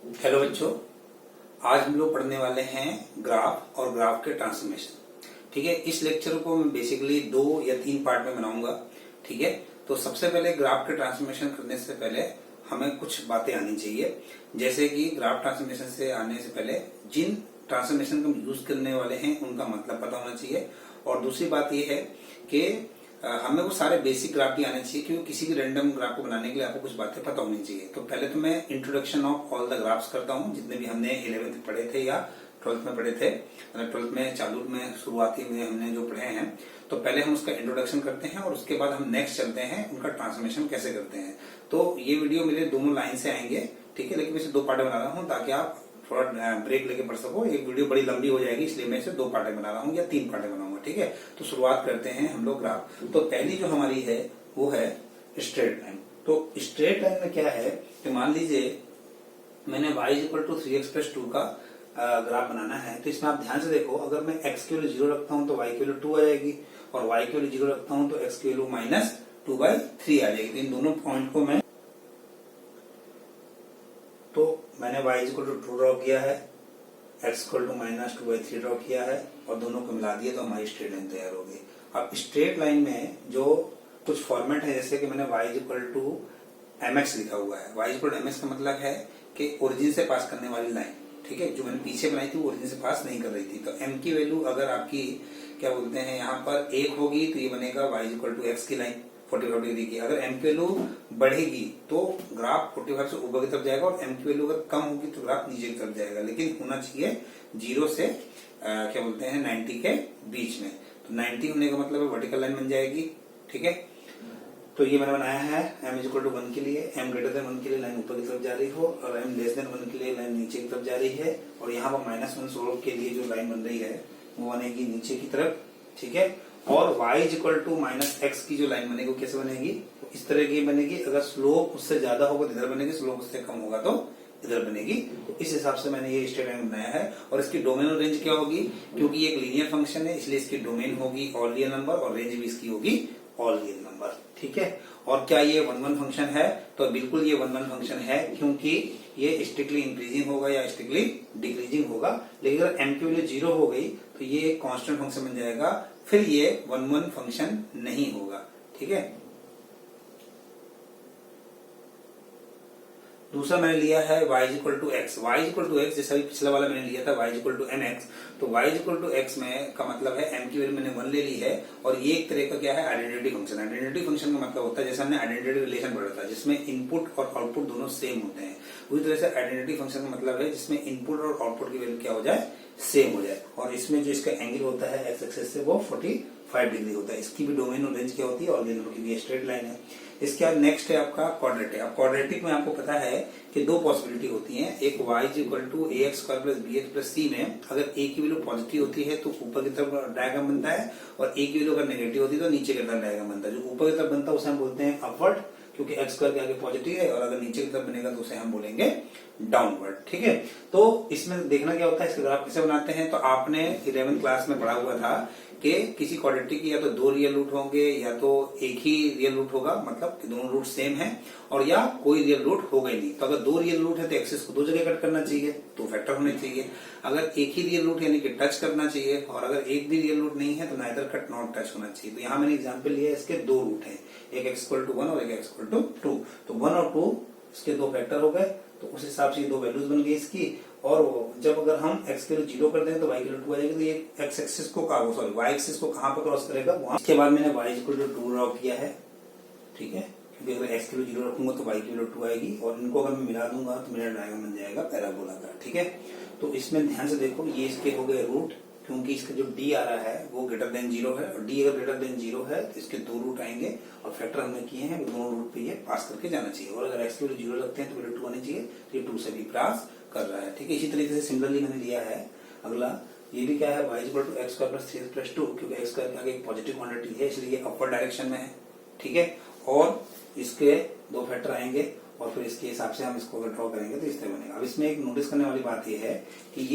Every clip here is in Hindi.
हेलो बच्चों, आज हम लोग पढ़ने वाले हैं ग्राफ और ग्राफ के ट्रांसफॉर्मेशन। ठीक है, इस लेक्चर को मैं बेसिकली 2 या 3 पार्ट में बनाऊंगा। ठीक है, तो सबसे पहले ग्राफ के ट्रांसफॉर्मेशन करने से पहले हमें कुछ बातें आनी चाहिए, जैसे कि ग्राफ ट्रांसफॉर्मेशन से आने से पहले जिन ट्रांसफॉर्मेशन को हम यूज करने वाले हैं उनका मतलब पता होना चाहिए। और दूसरी बात यह है कि हमें वो सारे बेसिक ग्राफ भी आने चाहिए, क्योंकि किसी भी रैंडम ग्राफ को बनाने के लिए आपको कुछ बातें पता होनी चाहिए। तो पहले तो मैं introduction of all the graphs करता हूँ, जितने भी हमने 11th में पढ़े थे या 12th में पढ़े थे। 12th में चालू में शुरुआती में हमने जो पढ़े हैं, तो पहले हम उसका इंट्रोडक्शन करते हैं और उसके बाद हम नेक्स्ट चलते हैं उनका ट्रांसफॉर्मेशन कैसे करते हैं। तो ये वीडियो मेरे दोनों लाइन से आएंगे, ठीक है, लेकिन मैं इसे 2 पार्ट में बना रहा हूँ ताकि आप थोड़ा ब्रेक लेके पढ़ सको। एक वीडियो बड़ी लंबी हो जाएगी, इसलिए मैं इसे 2 पार्ट में बना रहा हूँ या 3 पार्ट में बनाऊंगा। ठीक है, तो शुरुआत करते हैं हम लोग ग्राफ। तो पहली जो हमारी है वो है स्ट्रेट लाइन। तो स्ट्रेट लाइन में क्या है कि मान लीजिए मैंने y = 3x+2 का ग्राफ बनाना है। तो इसमें आप ध्यान से देखो, अगर मैं x की वैल्यू 0 रखता हूँ तो y की वैल्यू 2 आ जाएगी, और y की वैल्यू 0 रखता हूँ तो x की वैल्यू -2/3 आ जाएगी। तो इन दोनों पॉइंट को मैंने y = 2 ड्रॉ किया है, x = -2/3 ड्रॉ किया है, और दोनों को मिला दिया तो हमारी स्ट्रेट लाइन तैयार हो गई। अब स्ट्रेट लाइन में जो कुछ फॉर्मेट है, जैसे कि मैंने y = mx लिखा हुआ है। y = mx का मतलब है कि ओरिजिन से पास करने वाली लाइन, ठीक है, जो मैंने पीछे बनाई थी वो ओरिजिन से पास नहीं कर रही थी। तो m की वैल्यू अगर आपकी क्या बोलते हैं यहाँ पर 1 होगी तो ये बनेगा y = x की लाइन 45 डिग्री की। अगर m की वैल्यू बढ़ेगी तो ग्राफ 45 से ऊपर की तरफ जाएगा, और m की वैल्यू अगर कम होगी तो ग्राफ नीचे की तरफ जाएगा, लेकिन होना चाहिए 0 से क्या बोलते हैं 90 के बीच में। तो 90 होने का मतलब वर्टिकल लाइन बन जाएगी। ठीक है, तो ये मैंने बनाया है m = 1 के लिए, m > 1 के लिए लाइन ऊपर की तरफ जा रही हो, और m < 1 के लिए लाइन नीचे की तरफ जा रही है, और यहाँ पर -1 के लिए जो लाइन बन रही है वो बनेगी नीचे की तरफ। ठीक है, और y = -x की जो लाइन बनेगी वो कैसे बनेगी, इस तरह की बनेगी। अगर स्लोप उससे ज्यादा होगा तो इधर बनेगी, स्लोप उससे कम होगा तो इधर बनेगी। तो इस हिसाब से मैंने ये स्ट्रेट लाइन बनाया है। और इसकी डोमेन और रेंज क्या होगी, क्योंकि ये एक लीनियर फंक्शन है इसलिए इसकी डोमेन होगी ऑल रियल नंबर, और रेंज भी इसकी होगी ऑल रियल नंबर। ठीक है, और क्या ये 1-1 फंक्शन है, तो बिल्कुल ये 1-1 फंक्शन है, क्योंकि ये स्ट्रिक्टली इंक्रीजिंग होगा या स्ट्रिक्टली डिक्रीजिंग होगा। लेकिन अगर m की वैल्यू 0 हो गई तो ये कांस्टेंट फंक्शन बन जाएगा, फिर ये 1-1 फंक्शन नहीं होगा। ठीक है, दूसरा मैंने लिया है y = x। y = x जैसा भी पिछला वाला मैंने लिया था y = mx। तो y = x में का मतलब है m की वैल्यू मैंने 1 ले ली है, और ये एक तरह का क्या है आइडेंटिटी फंक्शन। आइडेंटिटी फंक्शन का मतलब होता है, जैसे हमने आइडेंटिटी रिलेशन पढ़ा था जिसमें इनपुट और आउटपुट दोनों सेम होते हैं, उसी तरह से आइडेंटिटी फंक्शन का मतलब है जिसमें इनपुट और आउटपुट की वैल्यू क्या हो जाए, सेम हो जाए। और इसमें जो इसका एंगल होता है एक्स एक्सिस से वो 45 डिग्री होता है। इसकी भी डोमेन और रेंज क्या होती है, और ये स्ट्रेट लाइन है। इसके बाद नेक्स्ट है आपका क्वाड्रेटिक। अब क्वाड्रेटिक में आपको पता है कि 2 पॉसिबिलिटी होती हैं। एक y = ax² + bx + c में अगर a की वैल्यू पॉजिटिव होती है तो ऊपर की तरफ डायग्राम बनता है, और a की वैल्यू अगर नेगेटिव होती है तो नीचे की तरफ डायग्राम बनता है। जो ऊपर की तरफ बनता है उसे हम बोलते हैं अपवर्ड, क्योंकि x² के आगे पॉजिटिव है, और अगर नीचे की तरफ बनेगा तो उसे हम बोलेंगे डाउनवर्ड। ठीक है, तो इसमें देखना क्या होता है, इसके ग्राफ कैसे बनाते हैं। तो आपने 11th क्लास में पढ़ा हुआ था कि किसी क्वाड्रेटिक की या तो 2 रियल रूट होंगे या तो एक ही रियल रूट होगा, मतलब कि दोनों रूट सेम है, और या कोई रियल रूट होगा ही नहीं। तो अगर 2 रियल रूट है तो एक्सिस को 2 जगह कट करना चाहिए, 2 फैक्टर होने चाहिए। अगर एक ही रियल रूट यानी कि टच करना चाहिए, और अगर एक भी रियल रूट नहीं है तो नाइदर कट नॉट टच होना चाहिए। तो यहाँ मैंने एग्जाम्पल लिया है, इसके 2 रूट है, एक x = 1 और एक x = 2। तो 1 और 2 इसके 2 फैक्टर हो गए, तो उस हिसाब से 2 वैल्यूज बन गई इसकी। और जब अगर हम x की वैल्यू 0 कर दें तो y की वैल्यू 2 आ जाएगी। तो ये x एक्सिस को y एक्सिस को कहां पर क्रॉस करेगा, वहां। इसके बाद मैंने y = 2 ड्रॉ किया है। ठीक है, क्योंकि अगर x की वैल्यू 0 रखूंगा तो y की वैल्यू 2 आएगी, और इनको अगर मैं मिला दूंगा तो मेरा डायग्राम बन जाएगा पैराबोला का। ठीक है, तो इसमें ध्यान से देखो, ये इसके हो गए रूट, क्योंकि इसका जो d आ रहा है वो >0 है, और d अगर >0 है तो इसके 2 रूट आएंगे, और फैक्टर हमने किए हैं दोनों रूट पे ये पास करके जाना चाहिए। और अगर x की वैल्यू 0 रखते हैं तो वैल्यू 2 आनी चाहिए, तो ये 2 से भी पास कर रहा है। ठीक है, इसी तरीके से सिमिलरली मैंने लिया है अगला, ये भी क्या है y = x² + 3x+2, क्योंकि x के आगे एक पॉजिटिव क्वांटिटी है इसलिए ये अपर डायरेक्शन में है। ठीक है, और इसके 2 फैक्टर आएंगे, और फिर इसके हिसाब से हम इसको अगर ड्रॉ करेंगे तो इस तरह बनेगा। अब इसमें एक नोटिस करने वाली बात यह है कि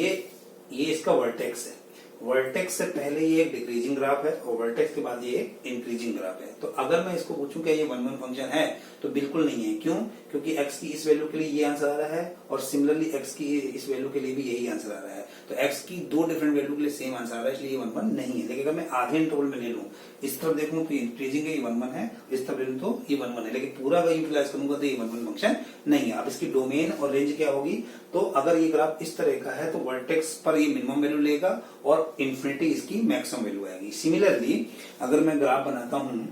ये इसका वर्टेक्स है, वर्टेक्स से पहले ये एक डिक्रीजिंग ग्राफ है और वर्टेक्स के बाद ये एक इंक्रीजिंग ग्राफ है। तो अगर मैं इसको पूछूं क्या ये 1 1 फंक्शन है, तो बिल्कुल नहीं है। क्यों? क्योंकि x की इस वैल्यू के लिए ये आंसर आ रहा है और सिमिलरली x की इस वैल्यू के लिए भी यही आंसर आ रहा है। तो x की दो डिफरेंट वैल्यू के लिए सेम आंसर आ रहा है, इसलिए ये 1 1 नहीं है। लेकिन अगर मैं आधे इंटरवल में ले लूं, इस तरफ देखूं तो इंक्रीजिंग है, ये 1 1 है, इस तरफ ले लूं तो ये 1 1 है, लेकिन पूरा अगर यूटिलाइज करूंगा तो ये 1 1 फंक्शन नहीं है। अब इसकी डोमेन और रेंज क्या होगी? तो अगर ये ग्राफ इस तरह का है तो वर्टेक्स पर ये मिनिमम वैल्यू लेगा और इन्फिनिटी इसकी मैक्सिमम वैल्यू आएगी। सिमिलरली अगर मैं ग्राफ बनाता हूं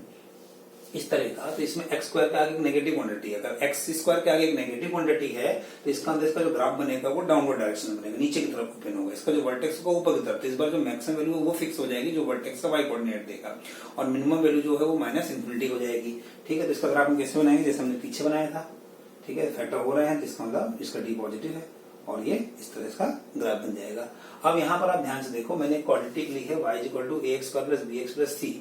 इस तरह का, तो इसमें एक्स स्क्वायर के आगे एक नेगेटिव क्वांटिटी है। अगर एक्स स्क्वायर के आगे एक नेगेटिव क्वांटिटी है तो इसका अंदर इसका जो ग्राफ बनेगा वो डाउनवर्ड डायरेक्शन में बनेगा, नीचे की तरफ ओपन होगा। इसका जो वर्टेक्स होगा ऊपर की तरफ, तो इस बार जो मैक्सिमम वैल्यू है वो फिक्स हो जाएगी, जो वर्टेक्स का वाई कोऑर्डिनेट देगा, और मिनिमम वैल्यू जो है वो माइनस इन्फिनिटी हो जाएगी। ठीक है, तो इसका ग्राफ हम कैसे बनाएंगे? जैसे हमने पीछे बनाया था। ठीक है, फैक्टर हो रहे हैं तो इसका मतलब इसका डी पॉजिटिव है और ये इस तरह इसका ग्राफ बन जाएगा। अब यहाँ पर आप ध्यान से देखो, मैंने क्वांटिटी ली है y = ax² + bx + c।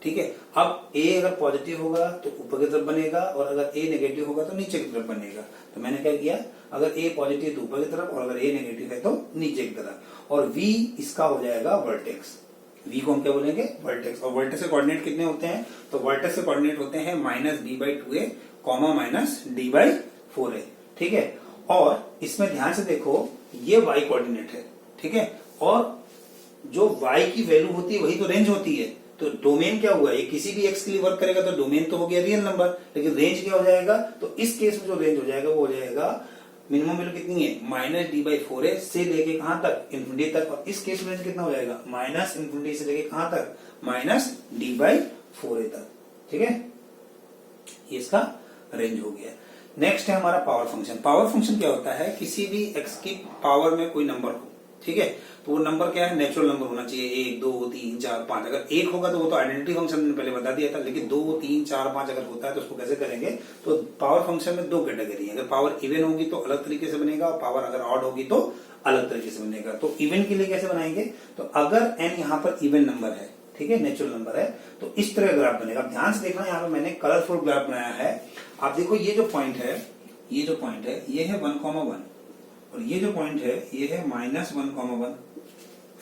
ठीक है, अब a अगर पॉजिटिव होगा तो ऊपर की तरफ बनेगा और अगर a नेगेटिव होगा तो नीचे की तरफ बनेगा। तो मैंने क्या किया, अगर a पॉजिटिव है तो ऊपर की तरफ और अगर a नेगेटिव है तो नीचे की तरफ। और v इसका हो जाएगा वर्टेक्स। v को हम क्या बोलेंगे? वर्टेक्स। और वर्टेक्स के कोऑर्डिनेट कितने होते हैं? तो वर्टेक्स के कोऑर्डिनेट होते हैं -b/2a, -d/4a। ठीक है, और इसमें ध्यान से देखो ये y कोऑर्डिनेट है। ठीक है, और जो y की वैल्यू होती है वही तो रेंज होती है। तो डोमेन क्या हुआ? ये किसी भी x के लिए वर्क करेगा तो डोमेन तो हो गया रियल नंबर, लेकिन रेंज क्या हो जाएगा? तो इस केस में जो रेंज हो जाएगा वो हो जाएगा मिनिमम वैल्यू कितनी है? -d/4a से लेके कहां तक? इन्फिनिटी तक। और इस केस में रेंज कितना हो जाएगा? -इन्फिनिटी से लेके कहां तक? -d/4a तक। ठीक है, ये इसका रेंज हो गया। नेक्स्ट है हमारा पावर फंक्शन। पावर फंक्शन क्या होता है? किसी भी x की पावर में कोई नंबर हो, ठीक है, तो वो नंबर क्या है? नेचुरल नंबर होना चाहिए। 1 2 3 4 5। अगर 1 होगा तो वो तो आइडेंटिटी फंक्शन ने पहले बता दिया था, लेकिन 2 3 4 5 अगर होता है तो उसको कैसे करेंगे? तो पावर फंक्शन में दो कैटेगरी है। अगर पावर इवन होगी तो अलग तरीके से बनेगा और पावर अगर ऑड होगी तो अलग तरीके से बनेगा। तो इवन के लिए कैसे बनाएंगे? तो अगर n यहाँ पर इवन नंबर है, ठीक है, नेचुरल नंबर है, तो इस तरह ग्राफ बनेगा। ध्यान से देखना, यहाँ पे मैंने कलरफुल ग्राफ बनाया है। आप देखो ये जो पॉइंट है, ये जो पॉइंट है ये है 1,1 और ये जो पॉइंट है ये है -1,1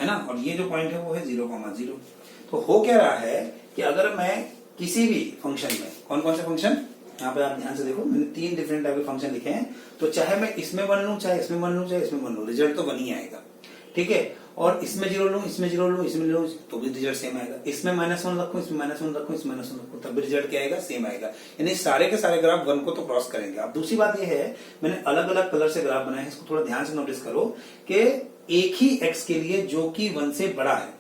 है ना, और ये जो पॉइंट है वो है 0,0। तो हो क्या रहा है कि अगर मैं किसी भी फंक्शन में, कौन कौन से फंक्शन, यहाँ पे आप ध्यान से देखो, मैंने 3 डिफरेंट टाइप के फंक्शन लिखे हैं। तो चाहे मैं इसमें 1 लूं, चाहे इसमें 1 लूं, चाहे इसमें 1 लूं, रिजल्ट तो 1 ही आएगा। ठीक है, और इसमें 0 लूं, इसमें 0 लूं, इसमें लूं, तो भी रिजल्ट सेम आएगा। इसमें -1 रखूं, इसमें -1 रखूं, इसमें -1 रखूं, तब भी रिजल्ट क्या आएगा? सेम आएगा। यानी सारे के सारे ग्राफ 1 को तो क्रॉस करेंगे। अब दूसरी बात यह है, मैंने अलग अलग कलर से ग्राफ बनाए हैं, इसको थोड़ा ध्यान से नोटिस करो कि एक ही x के लिए जो कि 1 से बड़ा है,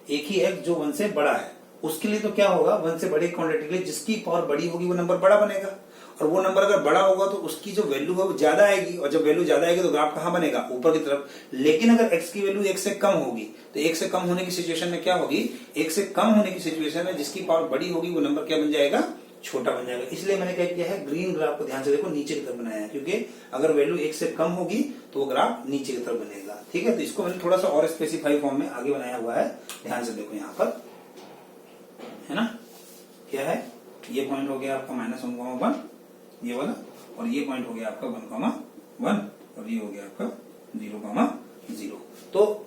एक ही x जो 1 से बड़ा है, उसके लिए तो क्या होगा? 1 से बड़ी क्वांटिटी के लिए जिसकी पावर बड़ी होगी वो नंबर बड़ा बनेगा, और वो नंबर अगर बड़ा होगा तो उसकी जो वैल्यू है वो ज्यादा आएगी, और जब वैल्यू ज्यादा आएगी तो ग्राफ कहां बनेगा? ऊपर की तरफ। लेकिन अगर x की वैल्यू 1 से कम होगी तो 1 से कम होने की सिचुएशन में क्या होगी? 1 से कम होने की सिचुएशन में जिसकी पावर बड़ी होगी वो नंबर क्या बन जाएगा? छोटा बन जाएगा। इसलिए मैंने क्या किया है, ग्रीन ग्राफ को ध्यान से देखो नीचे की तरफ बनाया है, क्योंकि अगर वैल्यू 1 से कम होगी तो वो ग्राफ नीचे की तरफ बनेगा। ठीक है, तो इसको मैंने थोड़ा सा और स्पेसिफाई फॉर्म में आगे बनाया हुआ है। ध्यान से देखो यहाँ पर, है ना, क्या है? ये पॉइंट हो गया आपका -1,1 ये वाला, और ये पॉइंट हो गया आपका 1,1 और ये हो गया आपका 0,0। तो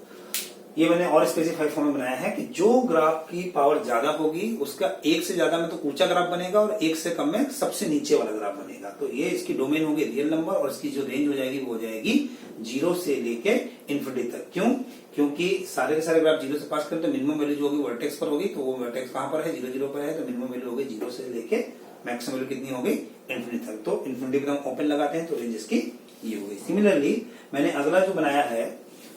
ये मैंने और स्पेसिफाइड फॉर्म में बनाया है कि जो ग्राफ की पावर ज्यादा होगी उसका 1 से ज्यादा में तो ऊंचा ग्राफ बनेगा और 1 से कम में सबसे नीचे वाला ग्राफ बनेगा। तो ये इसकी डोमेन होगी रियल नंबर, और इसकी जो रेंज हो जाएगी वो हो जाएगी 0 से लेके इन्फिनिटी तक। क्यों? क्योंकि सारे के सारे ग्राफ 0 से पास करें तो मिनिमम वैल्यू जो होगी वर्टेक्स पर होगी, तो वो वर्टेक्स कहां पर है? 0 0 पर है, तो मिनिमम वैल्यू होगी 0 से लेके मैक्सिमम वैल्यू कितनी होगी? इन्फिनिटी तक। तो इन्फिनिटी पर हम ओपन लगाते हैं तो रेंज इसकी ये होगी। सिमिलरली मैंने अगला जो बनाया है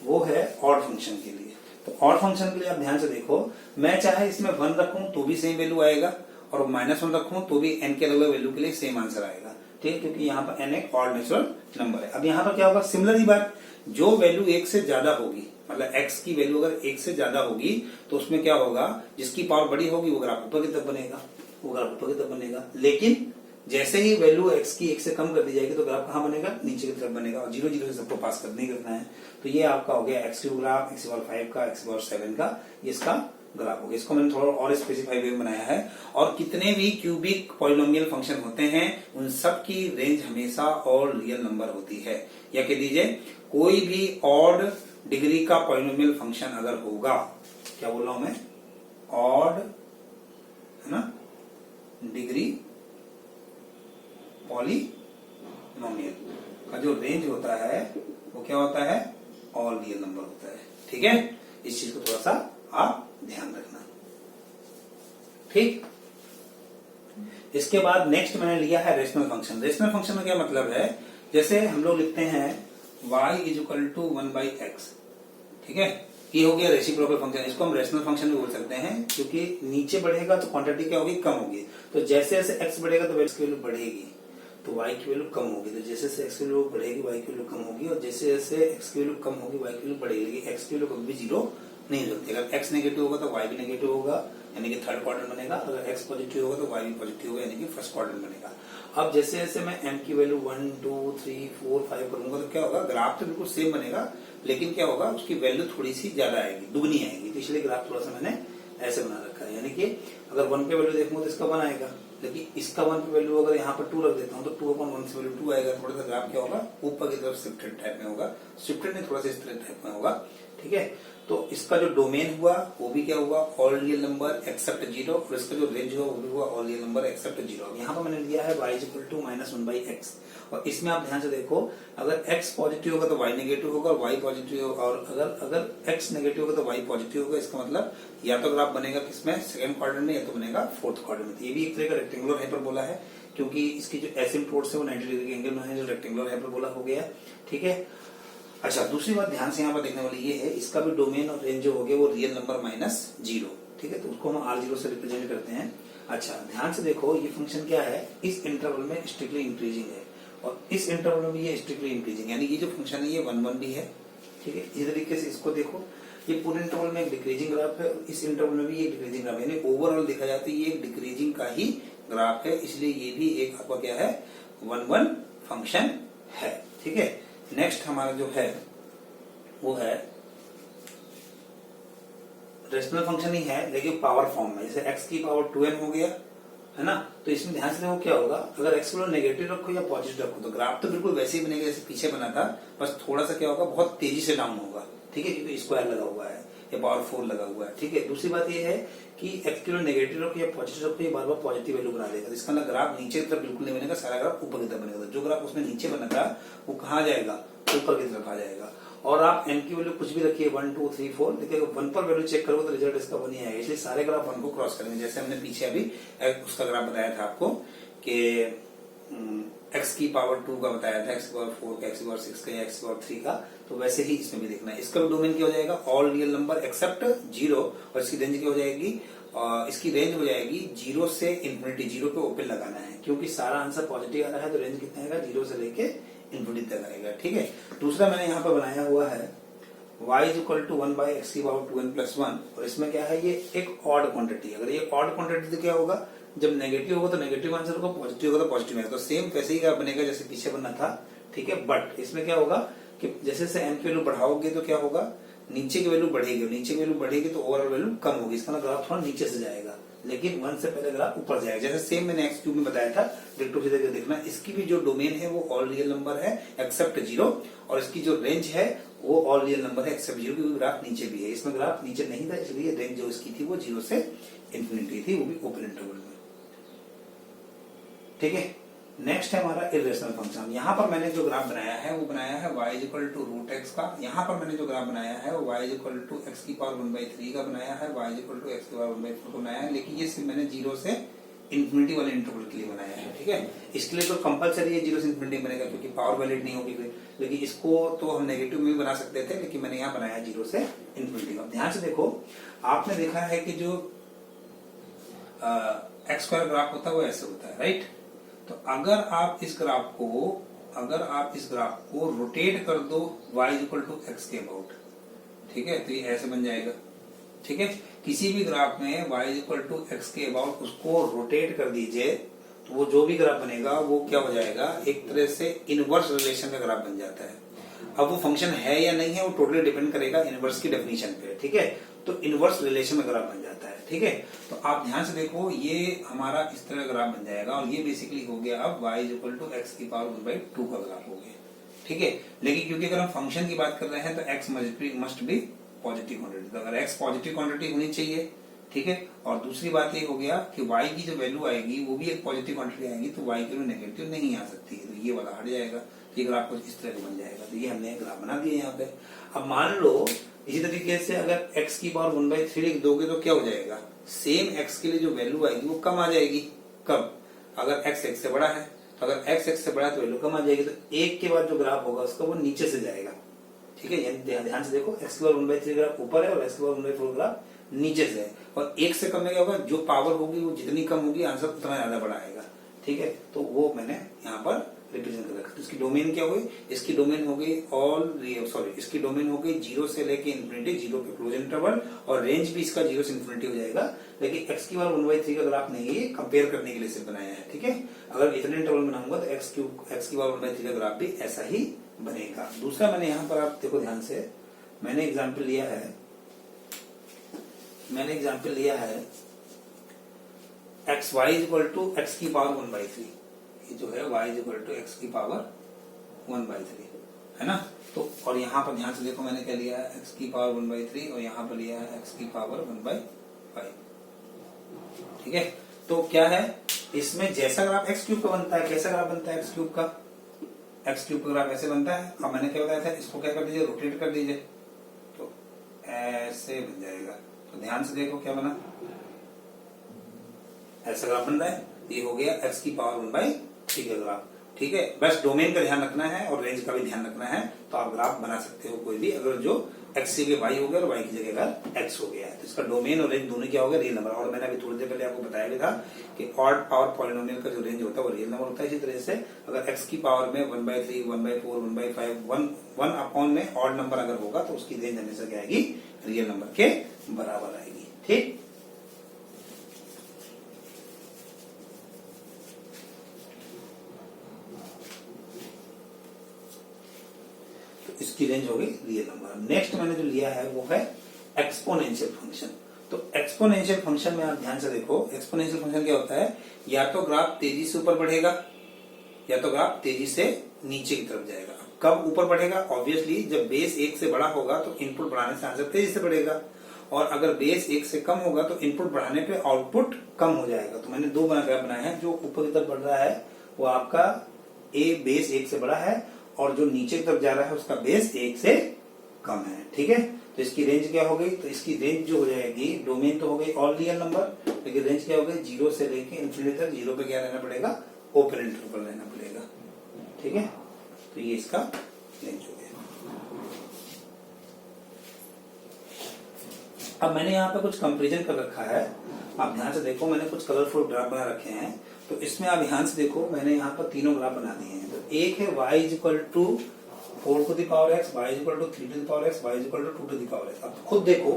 वो है ऑड फंक्शन के लिए। तो ऑड फंक्शन के लिए आप ध्यान से देखो, मैं चाहे इसमें 1 रखूं तो भी सेम वैल्यू आएगा, और -1 रखूं तो भी n के अलग वैल्यू के लिए सेम आंसर आएगा। ठीक है, क्योंकि यहाँ पर n एक ऑड नेचुरल नंबर है। अब यहाँ पर क्या होगा? सिमिलर ही बात, जो वैल्यू 1 से ज्यादा होगी, मतलब x की वैल्यू अगर 1 से ज्यादा होगी तो उसमें क्या होगा? जिसकी पावर बड़ी होगी वो ग्राफ ऊपर की तरफ बनेगा, वो ग्राफ ऊपर की तरफ बनेगा। लेकिन जैसे ही वैल्यू x की 1 से कम कर दी जाएगी तो ग्राफ कहां बनेगा? नीचे की तरफ बनेगा, और 0 0 से सबको पास नहीं करना है। तो ये आपका हो गया x³ ग्राफ, x⁻5 का, x⁻7 का, ये इसका ग्राफ हो गया। इसको मैंने थोड़ा और स्पेसिफाई वे में बनाया है। और कितने भी क्यूबिक पॉलिनोमियल फंक्शन होते हैं उन सब की रेंज हमेशा और रियल नंबर होती है, या कह दीजिए कोई भी ऑड डिग्री का पॉलिनोमियल फंक्शन अगर होगा, क्या बोल रहा हूं मैं, ऑड है ना, डिग्री पॉलिनोमियल का जो रेंज होता है वो क्या होता है, ऑल रियल नंबर होता है। ठीक है, इस चीज को थोड़ा सा आप ध्यान रखना। ठीक, इसके बाद नेक्स्ट मैंने लिया है रेशनल फंक्शन। रेशनल फंक्शन का क्या मतलब है, जैसे हम लोग लिखते हैं y is equal to 1/x। ठीक है, ये हो गया रेसिप्रोकल फंक्शन। इसको हम रेशनल फंक्शन भी बोल सकते हैं, क्योंकि नीचे बढ़ेगा तो क्वांटिटी क्या होगी, कम होगी। तो जैसे जैसे x बढ़ेगा तो x की वैल्यू बढ़ेगी, तो y की वैल्यू कम होगी। तो जैसे जैसे x की वैल्यू बढ़ेगी y की वैल्यू कम होगी, और जैसे जैसे x की वैल्यू कम होगी y की वैल्यू बढ़ेगी। लेकिन x की वैल्यू कभी भी जीरो नहीं हो सकती। अगर x नेगेटिव होगा तो y भी नेगेटिव होगा, यानी कि थर्ड क्वाड्रेंट बनेगा। अगर x पॉजिटिव होगा तो y भी पॉजिटिव होगा, यानी कि फर्स्ट क्वाड्रेंट बनेगा। अब जैसे जैसे मैं m की वैल्यू 1 2 3 4 5 करूंगा तो क्या होगा, ग्राफ तो बिल्कुल सेम बनेगा, लेकिन क्या होगा, उसकी वैल्यू थोड़ी सी ज्यादा आएगी, दुगनी आएगी। तो इसलिए ग्राफ थोड़ा सा मैंने ऐसे बना रखा है, यानी कि अगर 1 पे वैल्यू देखूंगा तो इसका 1 आएगा, लेकिन इसका 1 पे वैल्यू अगर यहाँ पर 2 रख देता हूँ तो 2/1 से वैल्यू 2 आएगा। थोड़ा सा ग्राफ क्या होगा, ऊपर की तरफ शिफ्टेड टाइप में होगा, शिफ्टेड नहीं, थोड़ा सा इस टाइप में होगा। ठीक है, तो इसका जो डोमेन हुआ वो भी क्या हुआ, all real number except zero, और इसका जो रेंज हुआ वो भी हुआ all real number except zero. यहाँ पर मैंने लिया है y इक्वल टू -1/x, और इसमें आप ध्यान से देखो, अगर x पॉजिटिव होगा तो y नेगेटिव होगा, और y पॉजिटिव होगा, और अगर x नेगेटिव होगा तो y पॉजिटिव होगा। इसका मतलब या तो ग्राफ बनेगा किसमें, सेकंड क्वाड्रेंट में, या तो बनेगा फोर्थ क्वाड्रेंट में। ये भी एक तरह का रेक्टेंगुलर हाइपरबोला है, क्योंकि इसकी जो एसिम्प्टोट्स है वो 90 डिग्री के एंगल में है, जो रेक्टेंगुलर हाइपरबोला हो गया। ठीक है, अच्छा, दूसरी बात ध्यान से यहाँ पर देखने वाली ये है, इसका भी डोमेन और रेंज जो हो गया वो रियल नंबर -0। ठीक है, तो उसको हम r0 से रिप्रेजेंट करते हैं। अच्छा, ध्यान से देखो, ये फंक्शन क्या है, इस इंटरवल में स्ट्रिक्टली इंक्रीजिंग है, और इस इंटरवल में भी ये स्ट्रिक्टली इंक्रीजिंग, यानी ये जो फंक्शन है ये 1 भी है। ठीक है, इस तरीके से इसको देखो, ये पूरे इंटरवल में एक डिक्रीजिंग ग्राफ है, इस इंटरवल में भी ये डिक्रीजिंग ग्राफ है, यानी ओवरऑल देखा जाए तो ये एक डिक्रीजिंग का ही ग्राफ है, इसलिए ये भी एक आपका क्या है, 1 फंक्शन है। ठीक है, नेक्स्ट हमारा जो है वो है रेशनल फंक्शन ही है, लेकिन पावर फॉर्म में, जैसे x की पावर 2n हो गया, है ना। तो इसमें ध्यान से देखो क्या होगा, अगर x को नेगेटिव रखो या पॉजिटिव रखो तो ग्राफ तो बिल्कुल वैसे ही बनेगा जैसे पीछे बना था, बस थोड़ा सा क्या होगा, बहुत तेजी से डाउन होगा। ठीक है, क्योंकि स्क्वायर लगा हुआ है या पावर 4 लगा हुआ है। ठीक है, दूसरी बात ये है कि x की नेगेटिव रखो या पॉजिटिव रखो, ये बार बार पॉजिटिव वैल्यू बना देगा। तो इसका मतलब ग्राफ नीचे की तरफ बिल्कुल नहीं बनेगा, सारा ग्राफ ऊपर की तरफ बनेगा। जो ग्राफ उसमें नीचे बना था वो कहाँ जाएगा, ऊपर की तरफ आ जाएगा। और आप n की वैल्यू कुछ भी रखिए, 1 2 3 4, लेकिन अगर 1 पर वैल्यू चेक करोगे तो रिजल्ट इसका 1 ही आएगा। इसलिए सारे ग्राफ 1 को क्रॉस करेंगे, जैसे हमने पीछे अभी उसका ग्राफ बताया था आपको कि x की पावर 2 का बताया था, x की पावर 4 का, x की पावर 6 का, x की पावर 3 का, तो वैसे ही इसमें भी देखना है। इसका भी डोमेन क्या हो जाएगा, all real number except zero, और इसकी रेंज क्या हो जाएगी, इसकी रेंज हो जाएगी 0 से इन्फिनिटी। 0 पे ओपन लगाना है, क्योंकि सारा आंसर पॉजिटिव आ रहा है, तो रेंज कितना आएगा, 0 से लेके इन्फिनिटी तक आएगा। ठीक है, दूसरा मैंने यहाँ पर बनाया हुआ है y is equal to 1/x की पावर 2n + 1, और इसमें क्या है, ये एक ऑड क्वांटिटी। अगर ये ऑड क्वांटिटी तो क्या होगा, जब नेगेटिव होगा तो नेगेटिव आंसर होगा, पॉजिटिव होगा तो पॉजिटिव आएगा। तो सेम वैसे ही बनेगा जैसे पीछे बनना था। ठीक है, बट इसमें क्या होगा कि जैसे जैसे n की वैल्यू बढ़ाओगे तो क्या होगा, नीचे की वैल्यू बढ़ेगी, नीचे की वैल्यू बढ़ेगी तो ओवरऑल वैल्यू कम होगी। इसका ग्राफ थोड़ा नीचे से जाएगा, लेकिन 1 से पहले ग्राफ ऊपर जाएगा। जैसे सेम मैंने x क्यूब में बताया था, डिक्टो सीधे देखना। इसकी भी जो डोमेन है वो ऑल रियल नंबर है एक्सेप्ट जीरो, और इसकी जो रेंज है वो ऑल रियल नंबर है एक्सेप्ट जीरो, क्योंकि ग्राफ नीचे भी है। इसमें ग्राफ नीचे नहीं था, इसलिए रेंज जो इसकी थी वो 0 से इन्फिनिटी थी, वो भी ओपन इंटरवल में। ठीक है, नेक्स्ट है हमारा इर्रेशनल फंक्शन। यहाँ पर मैंने जो ग्राफ बनाया है वो बनाया है y इक्वल टू √x का। यहाँ पर मैंने जो ग्राफ बनाया है वो y इक्वल टू x की पावर 1/3 का बनाया है, y इक्वल टू x की पावर 1/4 को बनाया है, लेकिन ये सिर्फ मैंने 0 से इन्फिनिटी वाले इंटरवल के लिए बनाया है। ठीक है, इसके लिए तो कंपलसरी है 0 से इन्फिनिटी बनेगा, क्योंकि पावर वैलिड नहीं होगी फिर। लेकिन इसको तो हम नेगेटिव में भी बना सकते थे, लेकिन मैंने यहाँ बनाया 0 से इन्फिनिटी। ध्यान से देखो, आपने देखा है कि जो x² ग्राफ होता है वो ऐसे होता है, राइट। तो अगर आप इस ग्राफ को रोटेट कर दो y इक्वल टू x के अबाउट, ठीक है, तो ये ऐसे बन जाएगा। ठीक है, किसी भी ग्राफ में y इक्वल टू x के अबाउट उसको रोटेट कर दीजिए, तो वो जो भी ग्राफ बनेगा वो क्या हो जाएगा, एक तरह से इनवर्स रिलेशन का ग्राफ बन जाता है। अब वो फंक्शन है या नहीं है वो टोटली डिपेंड करेगा इनवर्स की डेफिनेशन पे। ठीक है, तो इनवर्स रिलेशन का ग्राफ बन जाता है। ठीक है, तो आप ध्यान से देखो, ये हमारा इस तरह ग्राफ बन जाएगा, और ये बेसिकली हो गया अब y इक्वल टू x की पावर 1/2 का ग्राफ हो गया। ठीक है। लेकिन क्योंकि अगर हम फंक्शन की बात कर रहे हैं तो x must be positive quantity, तो अगर x पॉजिटिव क्वांटिटी होनी चाहिए, ठीक है। और दूसरी बात ये हो गया कि y की जो वैल्यू आएगी वो भी एक पॉजिटिव क्वांटिटी आएगी, तो y की वैल्यू नेगेटिव नहीं आ सकती है, तो ये वाला हट जाएगा, ये ग्राफ कुछ इस तरह का बन जाएगा। तो ये हमने ग्राफ बना दिया यहाँ पे। अब मान लो इसी तरीके से अगर x की पावर 1/3 लिख दोगे तो क्या हो जाएगा, सेम x के लिए जो वैल्यू आएगी वो कम आ जाएगी। कब, अगर x से बड़ा है, तो अगर x से बड़ा है तो वैल्यू कम आ जाएगी, तो एक के बाद जो ग्राफ होगा उसका वो नीचे से जाएगा, ठीक है। ध्यान से देखो, x की पावर 1/3 ग्राफ ऊपर है और x की पावर 1/4 ग्राफ नीचे से है, और एक से कम में क्या होगा, जो पावर होगी वो जितनी कम होगी आंसर उतना ज्यादा बड़ा आएगा, ठीक है। तो वो मैंने यहाँ पर रिप्रेजेंट कर रखा। तो इसकी डोमेन क्या हुई, इसकी डोमेन हो गई इसकी डोमेन हो गई 0 से लेके इन्फिनिटी, 0 पे क्लोज इंटरवल, और रेंज भी इसका 0 से इन्फिनिटी हो जाएगा। लेकिन x की पावर 1/3 का ग्राफ नहीं है, कंपेयर करने के लिए सिर्फ बनाया है, ठीक है। अगर इतने इंटरवल बनाऊंगा तो x की पावर 1/3 का ग्राफ भी ऐसा ही बनेगा। दूसरा मैंने यहाँ पर, आप देखो ध्यान से, मैंने एग्जाम्पल लिया है xy इक्वल टू x की पावर 1/3, ये जो है y इक्वल टू x की पावर 1/3 है ना। तो और यहाँ पर ध्यान से देखो मैंने क्या लिया है, x की पावर 1/3 और यहाँ पर लिया है x की पावर 1/5, ठीक है। तो क्या है, इसमें जैसा ग्राफ x क्यूब का बनता है, कैसा ग्राफ बनता है x क्यूब का, x क्यूब का ग्राफ ऐसे बनता है। अब मैंने क्या बताया था, इसको क्या कर दीजिए, रोटेट कर दीजिए, तो ऐसे बन जाएगा। तो ध्यान से देखो क्या बना, ऐसा ग्राफ बन रहा है, ये हो गया x की पावर 1/3 का ग्राफ, ठीक है। बस डोमेन का ध्यान रखना है और रेंज का भी ध्यान रखना है, तो आप ग्राफ बना सकते हो कोई भी, अगर जो x की जगह y हो गया और y की जगह अगर x हो गया है, तो इसका डोमेन और रेंज दोनों क्या हो गया, रियल नंबर। और मैंने अभी थोड़ी देर पहले आपको बताया भी था कि ऑड पावर पॉलिनोमियल का जो रेंज होता है वो रियल नंबर होता है। इसी तरह से अगर x की पावर में 1/3, 1/4, 1/5, 1 अपॉन में ऑड नंबर अगर होगा तो उसकी रेंज हमेशा क्या आएगी, रियल नंबर के बराबर आएगी, ठीक। इसकी रेंज होगी रियल नंबर। नेक्स्ट मैंने जो लिया है वो है एक्सपोनेंशियल फंक्शन। तो एक्सपोनेंशियल फंक्शन में आप ध्यान से देखो, एक्सपोनेंशियल फंक्शन क्या होता है, या तो ग्राफ तेजी से ऊपर बढ़ेगा या तो ग्राफ तेजी से नीचे की तरफ जाएगा। कब ऊपर बढ़ेगा, ऑब्वियसली जब बेस 1 से बड़ा होगा तो इनपुट बढ़ाने से आंसर तेजी से बढ़ेगा, और अगर बेस 1 से कम होगा तो इनपुट बढ़ाने पे आउटपुट कम हो जाएगा। तो मैंने दो ग्राफ बनाए हैं, जो ऊपर की तरफ बढ़ रहा है वो आपका बेस 1 से बड़ा है, और जो नीचे की तरफ जा रहा है उसका बेस 1 से कम है, ठीक है। तो इसकी रेंज क्या हो गई, तो इसकी रेंज जो हो जाएगी, डोमेन तो हो गई ऑल रियल नंबर, लेकिन रेंज क्या हो गई, 0 से लेके इन्फिनिटी तक, 0 पे क्या रहना पड़ेगा, ओपन इंटरवल रहना पड़ेगा, ठीक है। तो ये इसका रेंज हो गया। अब मैंने यहाँ पे कुछ कंपेरिजन कर रखा है, आप ध्यान से देखो, मैंने कुछ कलरफुल ग्राफ बना रखे हैं। तो इसमें आप ध्यान से देखो, मैंने यहाँ पर तीनों ग्राफ बना दिए हैं। तो एक है y equal to 4 to the power x, y equal to 3 to the power x, y equal to 2 to the power x। अब खुद देखो,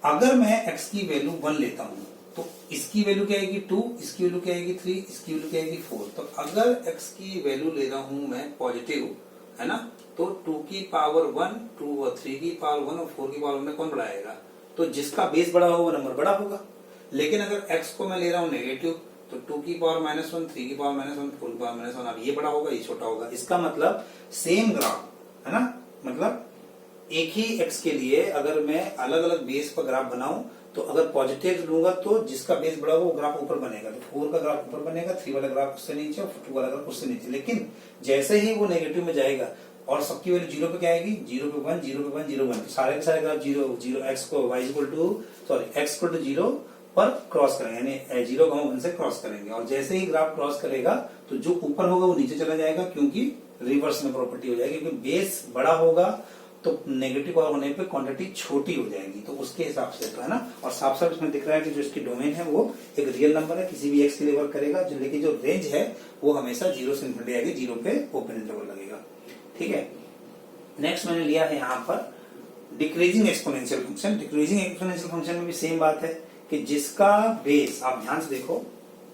अगर मैं x की वैल्यू 1 लेता हूं तो इसकी वैल्यू क्या आएगी 2, इसकी वैल्यू क्या आएगी 3, इसकी वैल्यू क्या आएगी 4। तो अगर x की वैल्यू ले रहा हूं मैं पॉजिटिव, है ना, तो 2 की पावर 1, 2 और 3 की पावर 1 और 4 की पावर 1 में कौन बड़ा आएगा, तो जिसका बेस बड़ा होगा वो नंबर बड़ा होगा। लेकिन अगर x को मैं ले रहा हूं नेगेटिव, तो 2 की पावर -1, 3 की पावर -1, 4 की पावर -1, अब ये बड़ा होगा ये छोटा होगा। इसका मतलब सेम ग्राफ, है ना, मतलब एक ही x के लिए अगर मैं अलग अलग बेस पर ग्राफ बनाऊं, तो अगर पॉजिटिव लूंगा तो जिसका बेस बड़ा होगा वो ग्राफ ऊपर बनेगा, तो 4 का ग्राफ ऊपर बनेगा, 3 वाला ग्राफ उससे नीचे और 2 वाला ग्राफ उससे नीचे। लेकिन जैसे ही वो नेगेटिव में जाएगा और सबकी वैल्यू 0 पे क्या आएगी, 0 पे 1, 0 पे 1, 0 1, तो सारे के सारे ग्राफ 0 0 x को y इक्वल टू 0 पर क्रॉस करेंगे, यानी 0,1 से क्रॉस करेंगे। और जैसे ही ग्राफ क्रॉस करेगा तो जो ऊपर होगा वो नीचे चला जाएगा, क्योंकि रिवर्स में प्रॉपर्टी हो जाएगी, क्योंकि बेस बड़ा होगा तो नेगेटिव पावर होने पे क्वांटिटी छोटी हो जाएगी, तो उसके हिसाब से, तो है ना। और साफ साफ इसमें दिख रहा है कि जो इसकी डोमेन है वो एक रियल नंबर है, किसी भी एक्स के लिए वर्क करेगा, लेकिन जो रेंज है वो हमेशा 0 से इन्फिनिटी आएगी, 0 पे ओपन इंटरवल लगेगा, ठीक है। नेक्स्ट मैंने लिया है यहाँ पर decreasing exponential function. Decreasing exponential function में भी सेम बात है कि जिसका बेस, आप ध्यान से देखो,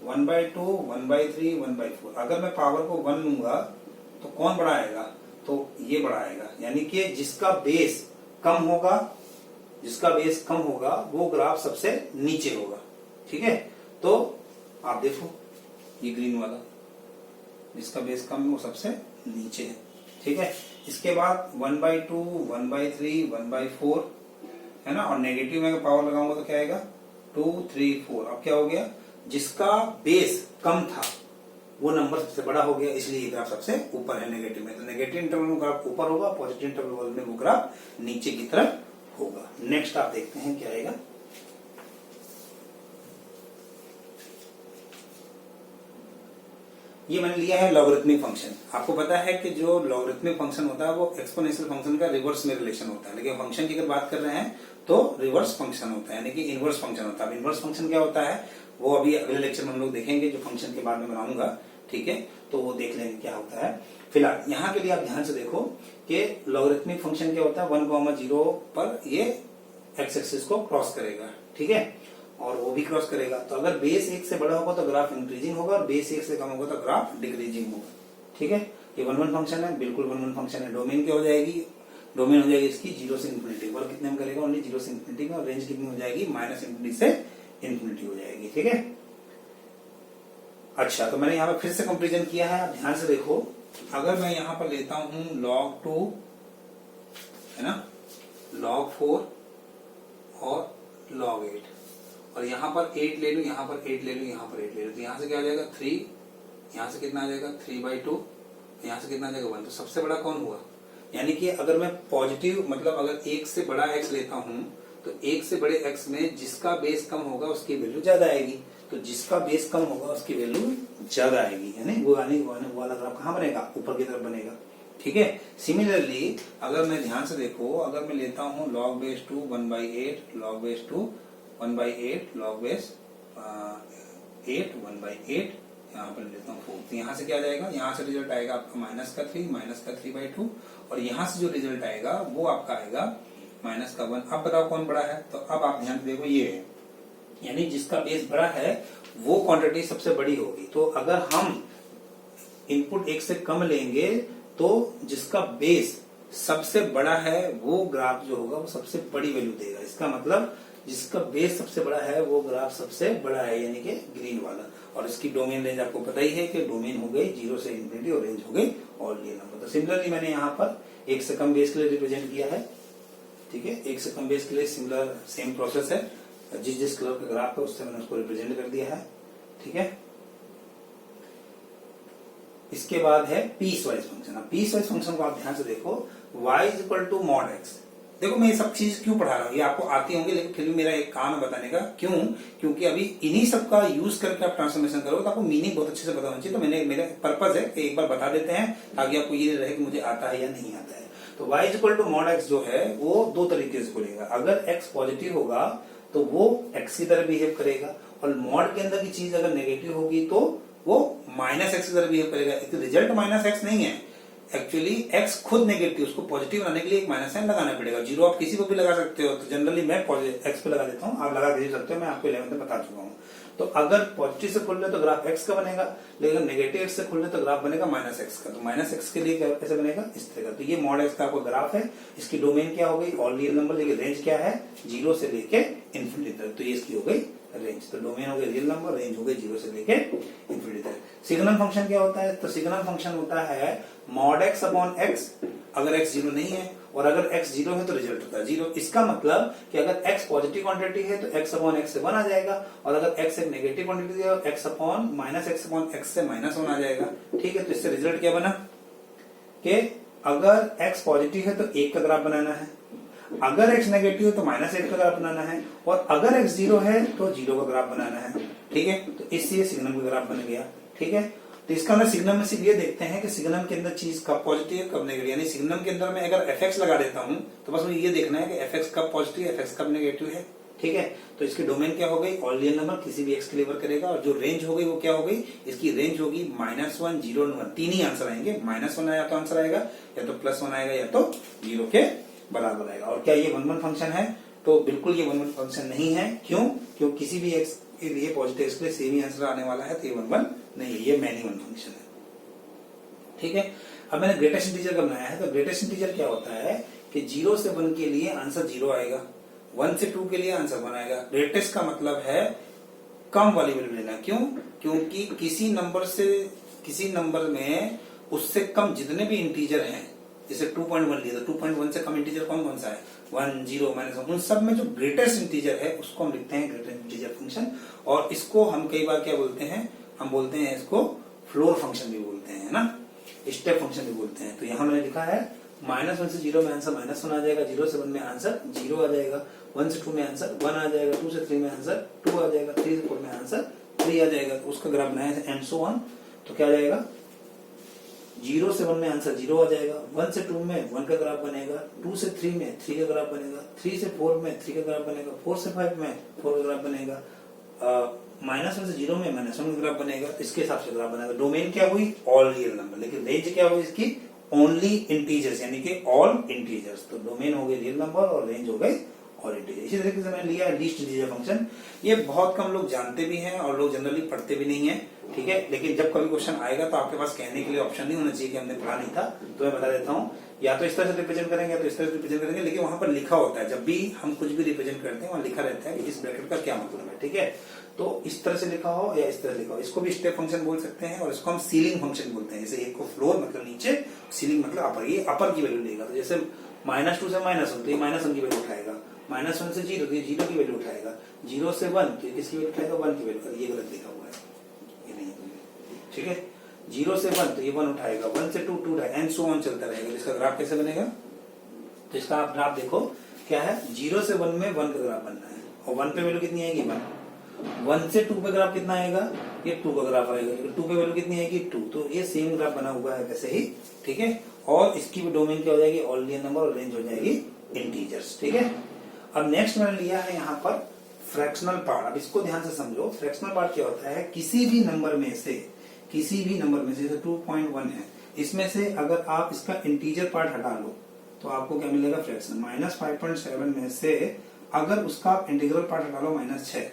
1/2, 1/3, 1/4, अगर मैं पावर को 1 लूंगा तो कौन बड़ा आएगा, तो ये बड़ा आएगा, यानी कि जिसका बेस कम होगा, जिसका बेस कम होगा वो ग्राफ सबसे नीचे होगा, ठीक है। तो आप देखो ये ग्रीन वाला, जिसका बेस कम है वो सबसे नीचे है, ठीक है। इसके बाद 1/2, 1/3, 1/4 है ना, और नेगेटिव में पावर लगाऊंगा तो क्या आएगा 2, 3, 4। अब क्या हो गया, जिसका बेस कम था वो नंबर सबसे बड़ा हो गया, इसलिए ये ग्राफ सबसे ऊपर है नेगेटिव में। तो नेगेटिव इंटरवल में ग्राफ ऊपर होगा, पॉजिटिव इंटरवल में वो ग्राफ नीचे की तरफ होगा। नेक्स्ट आप देखते हैं क्या आएगा। ये मैंने लिया है लॉगरिथमिक फंक्शन। आपको पता है कि जो लॉगरिथमिक फंक्शन होता है वो एक्सपोनेंशियल फंक्शन का रिवर्स में रिलेशन होता है, लेकिन फंक्शन की अगर बात कर रहे हैं तो रिवर्स फंक्शन होता है, यानी कि इनवर्स फंक्शन होता है। अब इनवर्स फंक्शन क्या होता है वो अभी अगले लेक्चर में हम लोग देखेंगे, जो फंक्शन के बाद में बनाऊंगा, ठीक है, तो वो देख लेंगे क्या होता है। फिलहाल यहाँ के लिए आप ध्यान से देखो कि लॉगरिथमिक फंक्शन क्या होता है, 1,0 पर ये एक्स एक्सिस को क्रॉस करेगा, ठीक है, और वो भी क्रॉस करेगा। तो अगर बेस 1 से बड़ा होगा तो ग्राफ इंक्रीजिंग होगा, और बेस 1 से कम होगा तो ग्राफ डिक्रीजिंग होगा, ठीक है। ये 1 1 फंक्शन है, बिल्कुल 1 1 फंक्शन है। डोमेन क्या हो जाएगी, डोमेन हो जाएगी इसकी 0 से इंफिनिटी। वर्क कितने में करेगा, ओनली 0 से इंफिनिटी में, और रेंज कितनी हो जाएगी, -∞ से इंफिनिटी हो जाएगी, ठीक है। अच्छा, तो मैंने यहाँ पर फिर से कंपेरिजन किया है, आप ध्यान से देखो। अगर मैं यहाँ पर लेता हूं log2 है ना, log4 और log8, और यहाँ पर 8 ले लूं, यहाँ पर 8 ले लूं, यहाँ पर 8 ले लूं, तो यहाँ से क्या आ जाएगा 3, यहाँ से कितना आ जाएगा 3/2, यहाँ से कितना आ जाएगा 1। तो सबसे बड़ा कौन हुआ, यानी कि अगर मैं पॉजिटिव मतलब अगर 1 से बड़ा x लेता हूं तो 1 से बड़े x में जिसका बेस कम होगा उसकी वैल्यू ज्यादा आएगी, तो जिसका बेस कम होगा उसकी वैल्यू ज्यादा आएगी, यानी वो वाला ग्राफ कहाँ बनेगा, ऊपर की तरफ बनेगा, ठीक है। सिमिलरली अगर मैं ध्यान से देखो, अगर मैं लेता हूं log2 1/8, log2 1/8, log8 1/8, यहाँ पर लेता हूँ 4, तो यहाँ से क्या जाएगा, यहाँ से रिजल्ट आएगा आपका -3 3/2, और यहाँ से जो रिजल्ट आएगा वो आपका आएगा -1। अब बताओ कौन बड़ा है, तो अब आप ध्यान देखो ये है, यानी जिसका बेस बड़ा है वो क्वांटिटी सबसे बड़ी होगी। तो अगर हम इनपुट 1 से कम लेंगे तो जिसका बेस सबसे बड़ा है वो ग्राफ जो होगा वो सबसे बड़ी वैल्यू देगा। इसका मतलब जिसका बेस सबसे बड़ा है वो ग्राफ सबसे बड़ा है, यानी कि ग्रीन वाला। और इसकी डोमेन रेंज आपको पता ही है कि डोमेन हो गई 0 से इंफिनिटी और रेंज हो गई ऑल रियल नंबर। तो सिमिलरली मैंने यहाँ पर 1 से कम बेस के लिए रिप्रेजेंट किया है, ठीक है। 1 से कम बेस के लिए सिमिलर सेम प्रोसेस है, जिस जिस कलर का ग्राफ है उससे मैंने उसको रिप्रेजेंट कर दिया है, ठीक है। इसके बाद है पीस वाइज फंक्शन। अब पीस वाइज फंक्शन को आप ध्यान से देखो, y = mod x। देखो मैं ये सब चीज क्यों पढ़ा रहा हूँ, ये आपको आती होंगी, लेकिन फिर भी मेरा एक काम है बताने का, क्यों, क्योंकि अभी इन्हीं सब का यूज करके आप ट्रांसफॉर्मेशन करो तो आपको मीनिंग बहुत अच्छे से पता होना चाहिए। तो मैंने मेरा पर्पज है कि एक बार बता देते हैं ताकि आपको ये रहे कि मुझे आता है या नहीं आता है। तो y = mod x जो है वो दो तरीके से खुलेगा। अगर x पॉजिटिव होगा तो वो x की तरह बिहेव करेगा, और मॉड के अंदर की चीज अगर नेगेटिव होगी तो वो -x की तरह बिहेव करेगा। रिजल्ट -x नहीं है, एक्चुअली x खुद नेगेटिव, उसको पॉजिटिव बनाने के लिए एक -n लगाना पड़ेगा। 0 आप किसी को भी लगा सकते हो, तो जनरली मैं x पे लगा देता हूँ, आप लगा दे सकते हो, मैं आपको 11th में बता चुका हूँ। तो अगर पॉजिटिव से खुल रहे तो ग्राफ x का बनेगा, लेकिन नेगेटिव से खुल रहे तो ग्राफ बनेगा -x का। तो -x के लिए कैसे बनेगा, इस तरह का। तो ये mod x का आपको ग्राफ है, इसकी डोमेन क्या हो गई, ऑल रियल नंबर, लेकिन रेंज क्या है 0 से लेके इंफिनिटी तक। तो ये इसकी हो गई रेंज। तो डोमेन हो गई रियल नंबर, रेंज हो गई 0 से लेके इंफिनिटी तक। सिग्नल फंक्शन क्या होता है, तो सिग्नल फंक्शन होता है mod x/x। अगर x 0 नहीं है और अगर x 0 है तो रिजल्ट होता है 0। इसका मतलब कि अगर x पॉजिटिव क्वांटिटी है तो x/x से 1 आ जाएगा, और अगर x एक नेगेटिव क्वांटिटी है तो x/x से -1 आ जाएगा, ठीक है। तो इससे रिजल्ट क्या बना कि अगर x पॉजिटिव है तो 1 का ग्राफ बनाना है, अगर x नेगेटिव है तो -1 का ग्राफ बनाना है, और अगर x 0 है तो 0 का ग्राफ बनाना है, ठीक है। तो इससे सिग्नल का ग्राफ बन गया, ठीक है। तो इसका अंदर सिग्नल में सिर्फ ये देखते हैं कि सिग्नल के अंदर चीज कब पॉजिटिव है कब नेगेटिव, यानी सिग्नल के अंदर मैं अगर fx लगा देता हूं तो बस मुझे ये देखना है कि fx कब पॉजिटिव है, fx कब नेगेटिव है, ठीक है। तो इसकी डोमेन क्या हो गई, ऑल रियल नंबर, किसी भी x के लिए वर्क करेगा, और जो रेंज हो गई वो क्या हो गई, इसकी रेंज होगी -1 0 1। तीन ही आंसर आएंगे, -1 या तो आंसर आएगा, या तो +1 आएगा, या तो 0 के बराबर आएगा। और क्या ये 1 1 फंक्शन है, तो बिल्कुल ये 1 1 फंक्शन नहीं है। क्यों, क्यों किसी भी x के लिए पॉजिटिव x के लिए सेम ही आंसर आने वाला है, तो ये 1 1 नहीं है, ये मैनी 1 फंक्शन है, ठीक है। अब मैंने ग्रेटेस्ट इंटीजर का बनाया है, तो ग्रेटेस्ट इंटीजर क्या होता है कि 0 से 1 के लिए आंसर 0 आएगा, 1 से 2 के लिए आंसर 1 आएगा। ग्रेटेस्ट का मतलब है कम वाली वैल्यू लेना। क्यों, क्योंकि किसी नंबर में उससे कम जितने भी इंटीजर हैं जैसे 2.1 लिया तो 2.1 से कम इंटीजर कौन कौन सा है, 1, 0, -1, उन सब में जो ग्रेटेस्ट इंटीजर है उसको हम लिखते हैं ग्रेटेस्ट इंटीजर फंक्शन। और इसको हम कई बार क्या बोलते हैं, हम बोलते हैं इसको फ्लोर फंक्शन भी बोलते हैं, है ना, स्टेप फंक्शन भी बोलते हैं। तो यहाँ मैंने लिखा है -1 से 0 में आंसर -1 आ जाएगा, 0 से 1 में आंसर 0 आ जाएगा, 1 से 2 में आंसर 1 आ जाएगा, 2 से 3 में आंसर 2 आ जाएगा, 3 से 4 में आंसर 3 आ जाएगा। तो उसका ग्राफ बनाया है एंड सो ऑन। तो क्या आ जाएगा, 0 से 1 में आंसर 0 आ जाएगा, 1 से 2 में 1 का ग्राफ बनेगा, 2 से 3 में 3 का ग्राफ बनेगा, 3 से 4 में 3 का ग्राफ बनेगा, 4 से 5 में 4 का ग्राफ बनेगा, -1 से 0 में -1 का ग्राफ बनेगा। तो इसके हिसाब से ग्राफ बनेगा। डोमेन क्या हुई, ऑल रियल नंबर, लेकिन रेंज क्या हुई इसकी, ओनली इंटीजर्स, यानी कि ऑल इंटीजर्स। तो डोमेन हो गए रियल नंबर और रेंज हो गए और इंटीजर। इसी तरीके से मैंने लिया लीस्ट इंटीजर फंक्शन। ये बहुत कम लोग जानते भी हैं और लोग जनरली पढ़ते भी नहीं है, ठीक है। लेकिन जब कभी क्वेश्चन आएगा तो आपके पास कहने के लिए ऑप्शन नहीं होना चाहिए कि हमने पढ़ा नहीं था। तो मैं बता देता हूँ, या तो इस तरह से रिप्रेजेंट करेंगे या तो इस तरह से रिप्रेजेंट करेंगे, लेकिन वहां पर लिखा होता है। जब भी हम कुछ भी रिप्रेजेंट करते हैं वहां लिखा रहता है कि इस ब्रैकेट का क्या मतलब है, ठीक है। तो इस तरह से लिखा हो या इस तरह लिखा हो, इसको भी स्टेप फंक्शन बोल सकते हैं और इसको हम सीलिंग फंक्शन बोलते हैं। जैसे एक को फ्लोर मतलब नीचे, सीलिंग मतलब अपर, ये अपर की वैल्यू लेगा। तो जैसे -2 से -1 तो ये -1 की वैल्यू उठाएगा, -1 से 0 तो ये 0 की वैल्यू उठाएगा, 0 से 1 तो किसकी वैल्यू उठाएगा, 1 की वैल्यू। ये गलत लिखा हुआ है, ये नहीं है, ठीक है। 0 से 1 तो ये 1 उठाएगा, 1 से 2 2 एंड सो ऑन चलता रहेगा। इसका ग्राफ कैसे बनेगा, तो इसका आप ग्राफ देखो क्या है, 0 से 1 में 1 का ग्राफ बनना है और 1 पे वैल्यू कितनी आएगी, 1 से 2 पे ग्राफ कितना आएगा, ये 2 का ग्राफ आएगा, 2 पे वैल्यू कितनी आएगी 2। तो ये सेम ग्राफ बना हुआ है वैसे ही, ठीक है। और इसकी भी डोमेन क्या हो जाएगी, ऑल रियल नंबर, और रेंज हो जाएगी इंटीजर्स, ठीक है। अब नेक्स्ट मैंने लिया है यहाँ पर फ्रैक्शनल पार्ट। अब इसको ध्यान से समझो, फ्रैक्शनल पार्ट क्या होता है, किसी भी नंबर में से, जैसे 2.1 है, इसमें से अगर आप इसका इंटीजर पार्ट हटा लो तो आपको क्या मिलेगा, फ्रैक्शन। -5.7 में से अगर उसका आप इंटीग्रल पार्ट हटा लो -6,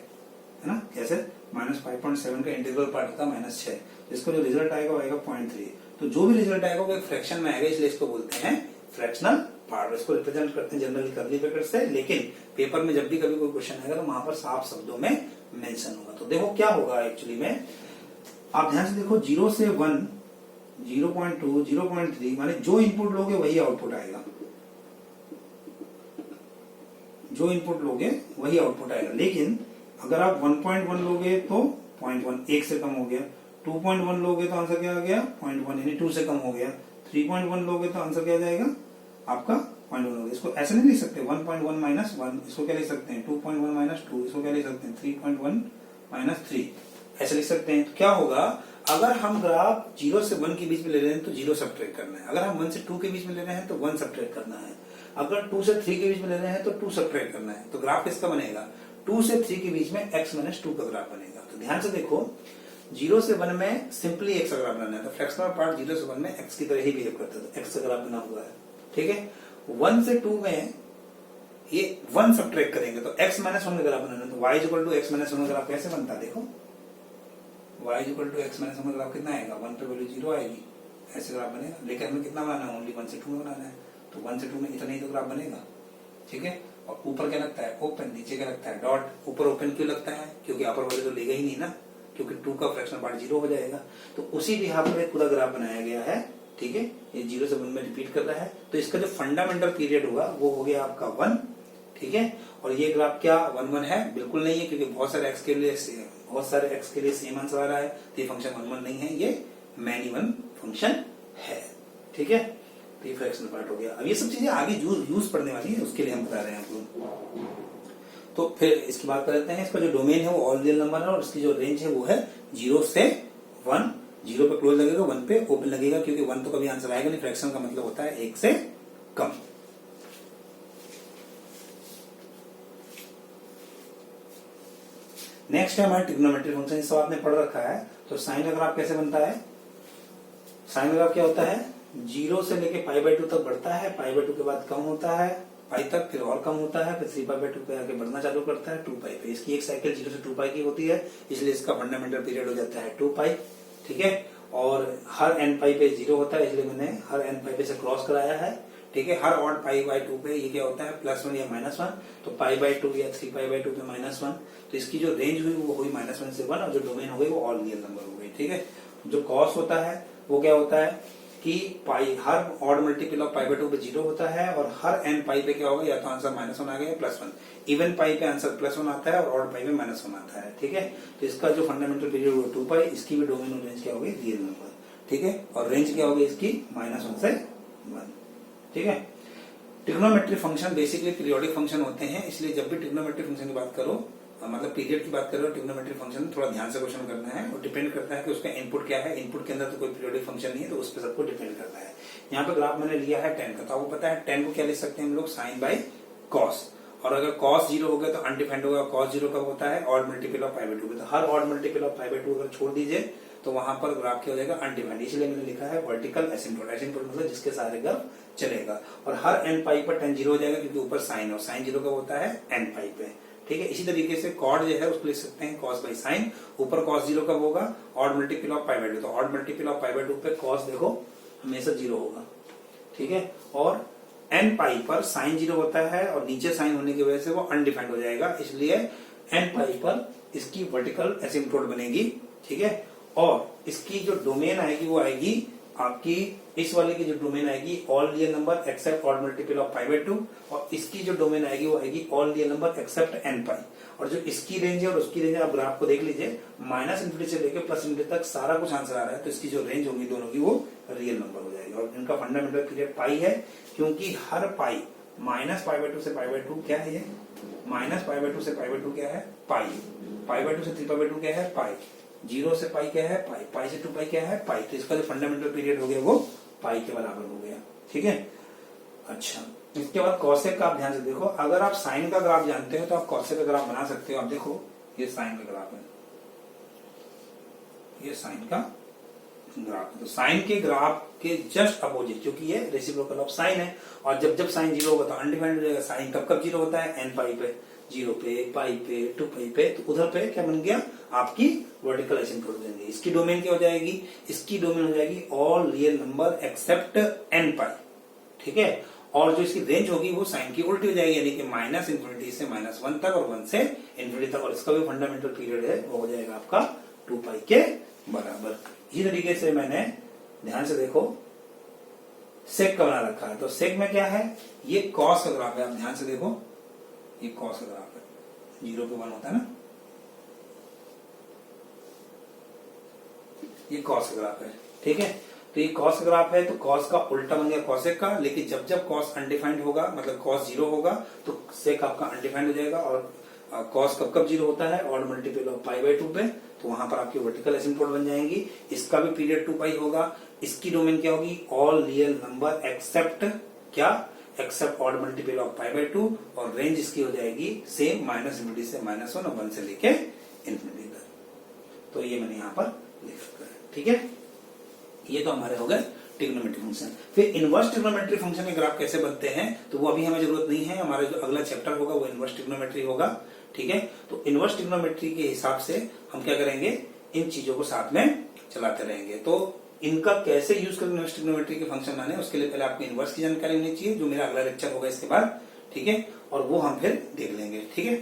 है ना, कैसे, -5.7 का इंटीग्रल पार्ट होता है -6, इसका जो रिजल्ट आएगा वो आएगा 0.3। तो जो भी रिजल्ट आएगा वो एक फ्रैक्शन में आएगा, इसलिए इसको बोलते हैं फ्रैक्शनल पार्ट। इसको रिप्रेजेंट करते हैं जनरली कर्ली ब्रैकेट से, लेकिन पेपर में जब भी कभी कोई क्वेश्चन आएगा तो वहां पर साफ शब्दों में मेंशन होगा। तो देखो क्या होगा एक्चुअली में, आप ध्यान से देखो, 0 से 1, 0.2, 0.3, माने जो इनपुट लोगे वही आउटपुट आएगा, जो इनपुट लोगे वही आउटपुट आएगा। लेकिन अगर आप 1.1 लोगे तो 0.1 1 से कम हो गया, 2.1 लोगे तो आंसर क्या आ गया, 0.1 यानी 2 से कम हो गया, 3.1 लोगे तो आंसर क्या आ जाएगा आपका 0.1 हो गया। इसको ऐसे नहीं लिख सकते 1.1 -1, इसको क्या लिख सकते हैं 2.1 -2, इसको क्या लिख सकते हैं 3.1 -3, ऐसे लिख सकते हैं। तो क्या होगा, अगर हम ग्राफ 0 से 1 के बीच में ले रहे हैं तो 0 सब्ट्रैक्ट करना है, अगर हम 1 से 2 के बीच में ले रहे हैं तो 1 सब्ट्रैक्ट करना है, अगर 2 से 3 के बीच में ले रहे हैं तो 2 सब्ट्रैक्ट करना है। तो ग्राफ किसका बनेगा, 2 से 3 के बीच में x - 2 का ग्राफ बनेगा। तो ध्यान से देखो, 0 से 1 में सिंपली x का ग्राफ बनाना है, तो फ्रैक्शनल पार्ट 0 से 1 में x की तरह ही बिहेव करता है, तो x का ग्राफ बना हुआ है, ठीक है। 1 से 2 में ये 1 सब्ट्रैक्ट करेंगे तो x - 1 का ग्राफ बनाना है, तो y = x - 1 का ग्राफ कैसे बनता है, देखो y = x - 1 का ग्राफ कितना आएगा, 1 पे वैल्यू 0 आएगी, ऐसे ग्राफ बनेगा। लेकिन हमें कितना बनाना है, ओनली 1 से 2 में बनाना है, तो 1 से 2 में इतना ही तो ग्राफ बनेगा, ठीक है। और ऊपर क्या लगता है ओपन, नीचे क्या लगता है डॉट। ऊपर ओपन क्यों लगता है, क्योंकि अपर वाले तो लेगा ही नहीं ना, क्योंकि 2 का फ्रैक्शनल पार्ट 0 हो जाएगा। तो उसी बिहाफ पर पूरा ग्राफ बनाया गया है, ठीक है। ये 0 से 1 में रिपीट कर रहा है, तो इसका जो फंडामेंटल पीरियड होगा वो हो गया आपका 1, ठीक है। और ये ग्राफ क्या 1 है, बिल्कुल नहीं है, क्योंकि बहुत सारे x के लिए सेम आंसर आ रहा है, तो ये फंक्शन 1 नहीं है, ये मैनी 1 फंक्शन है, ठीक है। तो ये फ्रैक्शनल पार्ट हो गया। अब ये सब चीजें आगे यूज पढ़ने वाली है, उसके लिए हम बता रहे हैं आपको। तो फिर इसकी बात कर लेते हैं, इसका जो डोमेन है वो ऑल रियल नंबर है और इसकी जो रेंज है वो है 0 से 1। 0 पे क्लोज लगेगा, 1 पे ओपन लगेगा, क्योंकि 1 तो कभी आंसर आएगा नहीं, फ्रैक्शन का मतलब होता है 1 से कम। नेक्स्ट है हमारे ट्रिग्नोमेट्री फंक्शन, इस सब आपने पढ़ रखा है। तो साइन का ग्राफ कैसे बनता है, साइन का ग्राफ क्या होता है, 0 से लेके π/2 तक बढ़ता है, π/2 के बाद कम होता है, पाई तक, फिर और कम होता है, फिर 3π/2 पे आके बढ़ना चालू करता है 2π पे। इसकी एक साइकिल 0 से 2π की होती है, इसलिए इसका फंडामेंटल पीरियड हो जाता है 2π, ठीक है। और हर nπ पे 0 होता है, इसलिए मैंने हर nπ पे से क्रॉस कराया है, ठीक है। हर ऑड π/2 पे ये क्या होता है +1 या -1, तो π/2 या 3π/2 पे -1। तो इसकी जो रेंज हुई वो हुई -1 से 1, और जो डोमेन हो गई वो ऑल रियल नंबर हो गई, ठीक है। जो कॉस होता है वो क्या होता है, कि पाई हर odd multiple of pi by 2 पे 0 होता है और हर n पाई पे क्या होगा, या तो आंसर -1 आ गया या +1। इवन पाई पे आंसर +1 आता है और ऑड पाई पे -1 आता है। ठीक है, तो इसका जो फंडामेंटल पीरियड वो 2 पाई, इसकी भी डोमेन और रेंज क्या होगी, रियल नंबर। ठीक है, और रेंज क्या होगी इसकी, -1 से 1। ठीक है, trigonometry function basically periodic function होते हैं, इसलिए जब भी ट्रिग्नोमेट्री फंक्शन की बात करो, मतलब पीरियड की बात करो, ट्रिग्नोमेट्री फंक्शन थोड़ा ध्यान से क्वेश्चन करना है और डिपेंड करता है कि उसका इनपुट क्या है। इनपुट के अंदर तो कोई पीरियोडिक फंक्शन नहीं है, तो उस पर सबको डिपेंड करता है। यहाँ पे ग्राफ मैंने लिया है 10 का, तो आपको पता है 10 को क्या लिख सकते हैं हम लोग, साइन बाय कॉस। और अगर cos 0 हो गया तो अनडिफाइंड होगा। cos 0 कब होता है, odd multiple of pi by 2। तो हर odd multiple of pi by 2 अगर छोड़ दीजिए तो वहां पर ग्राफ क्या हो जाएगा, अनडिफाइंड। इसलिए मैंने लिखा है वर्टिकल एसिम्प्टोट। एसिम्प्टोट मतलब जिसके सहारे ग्राफ चलेगा। और हर n पाई पर tan 0 हो जाएगा, क्योंकि ऊपर साइन, और साइन 0 कब होता है, n पाई पे। ठीक है, इसी तरीके से कॉड जो है उसको लिख सकते हैं cos बाई साइन। ऊपर cos 0 कब होगा, odd multiple of pi by 2। तो odd multiple of pi by 2 पे cos देखो हमेशा 0 होगा। ठीक है, और n पाई पर साइन 0 होता है और नीचे साइन होने की वजह से वो अनडिफाइंड हो जाएगा, इसलिए n पाई पर इसकी वर्टिकल एसिम्प्टोट बनेगी। ठीक है, और इसकी जो डोमेन आएगी वो आएगी आपकी, इस वाले की जो डोमेन आएगी all real number accept odd multiple of pi by 2, और इसकी जो डोमेन आएगी वो आएगी all real number accept n पाई। और जो इसकी रेंज है और उसकी रेंज है, आप ग्राफ को देख लीजिए, -∞ से लेकर +∞ तक सारा कुछ आंसर आ रहा है, तो इसकी जो रेंज होगी दोनों की वो रियल नंबर हो जाएगी। और इनका फंडामेंटल पीरियड पाई है, क्योंकि हर पाई -π/2 से π/2 क्या है, ये -π/2 से π/2 क्या है, पाई। π/2 से 3π/2 क्या है, पाई। 0 से पाई क्या है, पाई। पाई से 2 पाई क्या है, पाई। तो इसका जो फंडामेंटल पीरियड हो गया वो पाई के बराबर हो गया। ठीक है, अच्छा, इसके बाद कॉसेक का आप ध्यान से देखो। अगर आप साइन का ग्राफ जानते हो तो आप कॉसेक का ग्राफ बना सकते हो। आप देखो, ये साइन का ग्राफ है, ये साइन का ग्राफ है। तो साइन के ग्राफ के जस्ट अपोजिट, क्योंकि ये रेसिप्रोकल ऑफ साइन है, और जब जब साइन 0 होगा तो अनडिफाइंड हो जाएगा। साइन कब कब 0 होता है, n पाई पे, 0 पे, पाई पे, 2 पाई पे। तो उधर पे क्या बन गया, आपकी वर्टिकल एसिम्प्टोट बनेगी। इसकी डोमेन क्या हो जाएगी, इसकी डोमेन हो जाएगी all real number accept n पाई। ठीक है, और जो इसकी रेंज होगी वो साइन की उल्टी हो जाएगी, यानी कि -∞ से -1 तक और 1 से ∞ तक। और इसका भी फंडामेंटल पीरियड है वो हो जाएगा आपका 2 पाई के बराबर। इसी तरीके से मैंने, ध्यान से देखो, सेक का बना रखा है। तो सेक में क्या है, ये कॉस का ग्राफ है। आप ध्यान से देखो, ये कॉस का ग्राफ है, 0 पे 1 होता है ना, ये कॉस का ग्राफ है। ठीक है, तो ये कॉस का ग्राफ है, तो कॉस का उल्टा बन गया कॉसेक का। लेकिन जब जब कॉस अनडिफाइंड होगा, मतलब कॉस 0 होगा, तो सेक आपका अनडिफाइंड हो जाएगा। और कॉस कब कब 0 होता है, odd multiple of pi by 2 पे, तो वहां पर आपकी वर्टिकल एसिम्प्टोट बन जाएंगी। इसका भी पीरियड 2 पाई होगा। इसकी डोमेन क्या होगी, ऑल रियल नंबर एक्सेप्ट क्या, except odd multiple of pi by 2, और रेंज इसकी हो जाएगी सेम, -∞ से -1 और 1 से लेके इन्फिनिटी तक। तो ये मैंने यहाँ पर लिख रखा है। ठीक है, ये तो हमारे हो गए ट्रिग्नोमेट्री फंक्शन। फिर इनवर्स ट्रिग्नोमेट्री फंक्शन के ग्राफ कैसे बनते हैं, तो वो अभी हमें जरूरत नहीं है। हमारा जो अगला चैप्टर होगा वो इनवर्स ट्रिग्नोमेट्री होगा। ठीक है, तो इनवर्स ट्रिग्नोमेट्री के हिसाब से हम क्या करेंगे, इन चीजों को साथ में चलाते रहेंगे। तो इनका कैसे यूज करें इनवर्स ट्रिग्नोमेट्री के फंक्शन बनाने, उसके लिए पहले आपको इनवर्स की जानकारी होनी चाहिए, जो मेरा अगला लेक्चर होगा इसके बाद। ठीक है, और वो हम फिर देख लेंगे। ठीक है।